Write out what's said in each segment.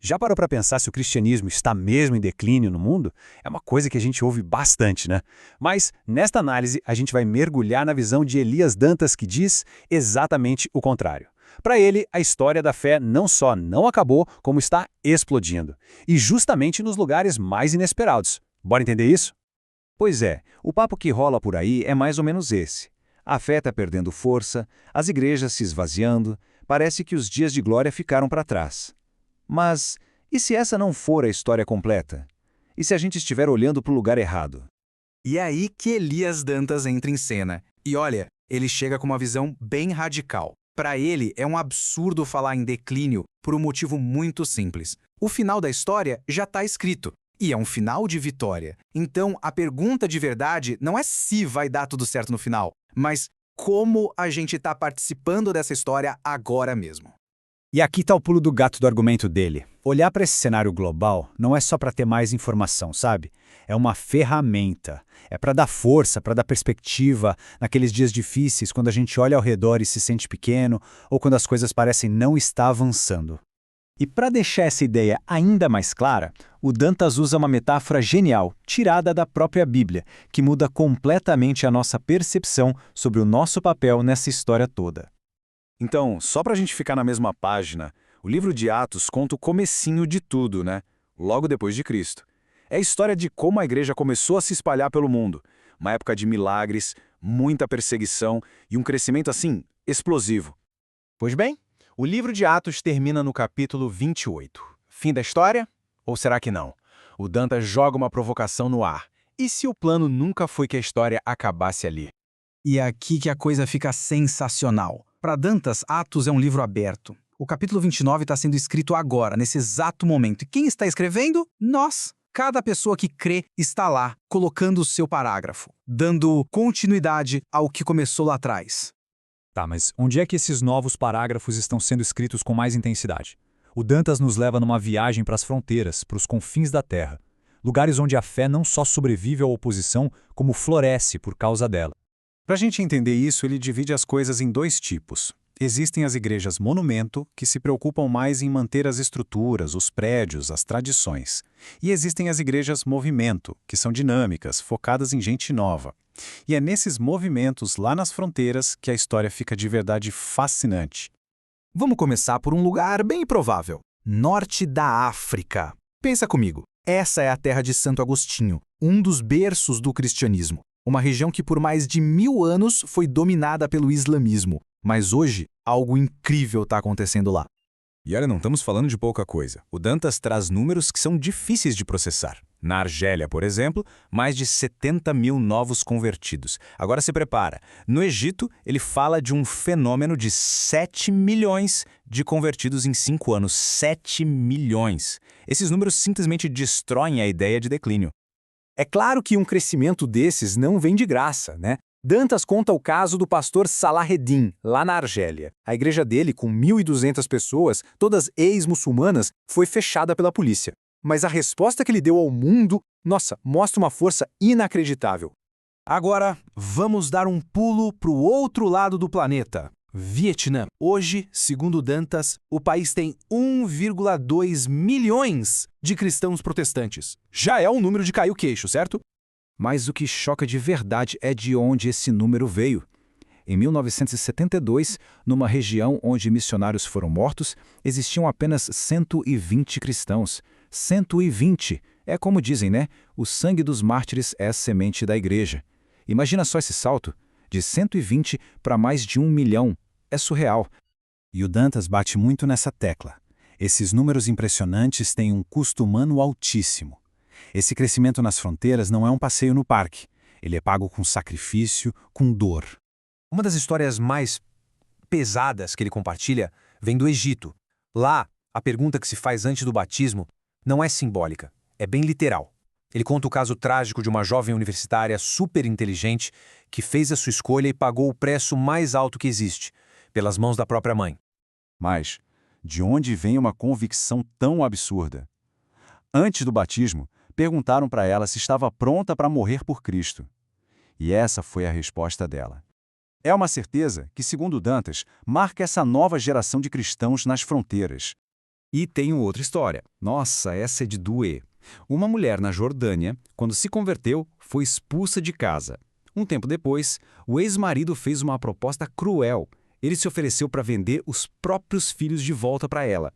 Já parou para pensar se o cristianismo está mesmo em declínio no mundo? É uma coisa que a gente ouve bastante, né? Mas, nesta análise, a gente vai mergulhar na visão de Elias Dantas, que diz exatamente o contrário. Para ele, a história da fé não só não acabou, como está explodindo. E justamente nos lugares mais inesperados. Bora entender isso? Pois é, o papo que rola por aí é mais ou menos esse. A fé está perdendo força, as igrejas se esvaziando, parece que os dias de glória ficaram para trás. Mas e se essa não for a história completa? E se a gente estiver olhando para o lugar errado? E é aí que Elias Dantas entra em cena. E olha, ele chega com uma visão bem radical. Para ele, é um absurdo falar em declínio por um motivo muito simples. O final da história já está escrito. E é um final de vitória. Então, a pergunta de verdade não é se vai dar tudo certo no final, mas como a gente está participando dessa história agora mesmo. E aqui está o pulo do gato do argumento dele. Olhar para esse cenário global não é só para ter mais informação, sabe? É uma ferramenta. É para dar força, para dar perspectiva naqueles dias difíceis, quando a gente olha ao redor e se sente pequeno, ou quando as coisas parecem não estar avançando. E para deixar essa ideia ainda mais clara, o Dantas usa uma metáfora genial, tirada da própria Bíblia, que muda completamente a nossa percepção sobre o nosso papel nessa história toda. Então, só para a gente ficar na mesma página, o livro de Atos conta o comecinho de tudo, né? Logo depois de Cristo. É a história de como a igreja começou a se espalhar pelo mundo. Uma época de milagres, muita perseguição e um crescimento, assim, explosivo. Pois bem, o livro de Atos termina no capítulo 28. Fim da história? Ou será que não? O Dantas joga uma provocação no ar. E se o plano nunca foi que a história acabasse ali? E é aqui que a coisa fica sensacional. Para Dantas, Atos é um livro aberto. O capítulo 29 está sendo escrito agora, nesse exato momento. E quem está escrevendo? Nós. Cada pessoa que crê está lá, colocando o seu parágrafo, dando continuidade ao que começou lá atrás. Tá, mas onde é que esses novos parágrafos estão sendo escritos com mais intensidade? O Dantas nos leva numa viagem para as fronteiras, para os confins da Terra. Lugares onde a fé não só sobrevive à oposição, como floresce por causa dela. Para a gente entender isso, ele divide as coisas em dois tipos. Existem as igrejas monumento, que se preocupam mais em manter as estruturas, os prédios, as tradições. E existem as igrejas movimento, que são dinâmicas, focadas em gente nova. E é nesses movimentos, lá nas fronteiras, que a história fica de verdade fascinante. Vamos começar por um lugar bem improvável. Norte da África. Pensa comigo, essa é a terra de Santo Agostinho, um dos berços do cristianismo. Uma região que por mais de 1000 anos foi dominada pelo islamismo. Mas hoje, algo incrível está acontecendo lá. E olha, não estamos falando de pouca coisa. O Dantas traz números que são difíceis de processar. Na Argélia, por exemplo, mais de 70 mil novos convertidos. Agora se prepara. No Egito, ele fala de um fenômeno de 7 milhões de convertidos em 5 anos. 7 milhões. Esses números simplesmente destroem a ideia de declínio. É claro que um crescimento desses não vem de graça, né? Dantas conta o caso do pastor Salaheddin, lá na Argélia. A igreja dele, com 1.200 pessoas, todas ex-muçulmanas, foi fechada pela polícia. Mas a resposta que ele deu ao mundo, nossa, mostra uma força inacreditável. Agora, vamos dar um pulo para o outro lado do planeta. Vietnã. Hoje, segundo Dantas, o país tem 1,2 milhões de cristãos protestantes. Já é um número de cair o queixo, certo? Mas o que choca de verdade é de onde esse número veio. Em 1972, numa região onde missionários foram mortos, existiam apenas 120 cristãos. 120! É como dizem, né? O sangue dos mártires é a semente da igreja. Imagina só esse salto. De 120 para mais de 1 milhão. É surreal. E o Dantas bate muito nessa tecla. Esses números impressionantes têm um custo humano altíssimo. Esse crescimento nas fronteiras não é um passeio no parque. Ele é pago com sacrifício, com dor. Uma das histórias mais pesadas que ele compartilha vem do Egito. Lá, a pergunta que se faz antes do batismo não é simbólica, é bem literal. Ele conta o caso trágico de uma jovem universitária super inteligente que fez a sua escolha e pagou o preço mais alto que existe, pelas mãos da própria mãe. Mas, de onde vem uma convicção tão absurda? Antes do batismo, perguntaram para ela se estava pronta para morrer por Cristo. E essa foi a resposta dela. É uma certeza que, segundo Dantas, marca essa nova geração de cristãos nas fronteiras. E tem outra história. Nossa, essa é de doer. Uma mulher na Jordânia, quando se converteu, foi expulsa de casa. Um tempo depois, o ex-marido fez uma proposta cruel. Ele se ofereceu para vender os próprios filhos de volta para ela.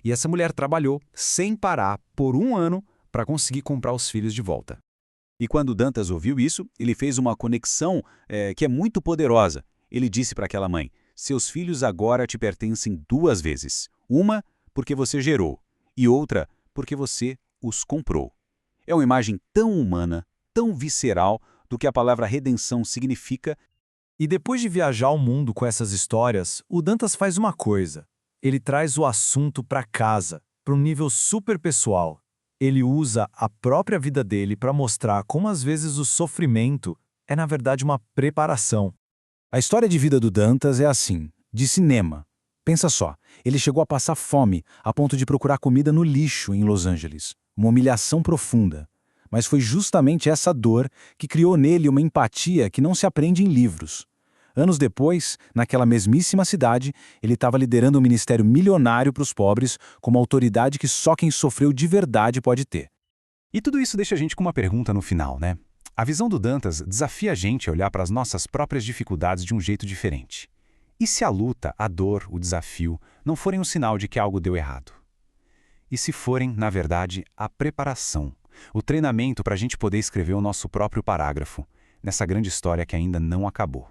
E essa mulher trabalhou, sem parar, por 1 ano, para conseguir comprar os filhos de volta. E quando Dantas ouviu isso, ele fez uma conexão que é muito poderosa. Ele disse para aquela mãe: seus filhos agora te pertencem 2 vezes. Uma, porque você gerou, e outra, porque você os comprou. É uma imagem tão humana, tão visceral, do que a palavra redenção significa. E depois de viajar o mundo com essas histórias, o Dantas faz uma coisa. Ele traz o assunto para casa, para um nível super pessoal. Ele usa a própria vida dele para mostrar como às vezes o sofrimento é na verdade uma preparação. A história de vida do Dantas é assim, de cinema. Pensa só, ele chegou a passar fome, a ponto de procurar comida no lixo em Los Angeles. Uma humilhação profunda. Mas foi justamente essa dor que criou nele uma empatia que não se aprende em livros. Anos depois, naquela mesmíssima cidade, ele estava liderando um ministério milionário para os pobres, com uma autoridade que só quem sofreu de verdade pode ter. E tudo isso deixa a gente com uma pergunta no final, né? A visão do Dantas desafia a gente a olhar para as nossas próprias dificuldades de um jeito diferente. E se a luta, a dor, o desafio não forem um sinal de que algo deu errado? E se forem, na verdade, a preparação, o treinamento para a gente poder escrever o nosso próprio parágrafo, nessa grande história que ainda não acabou?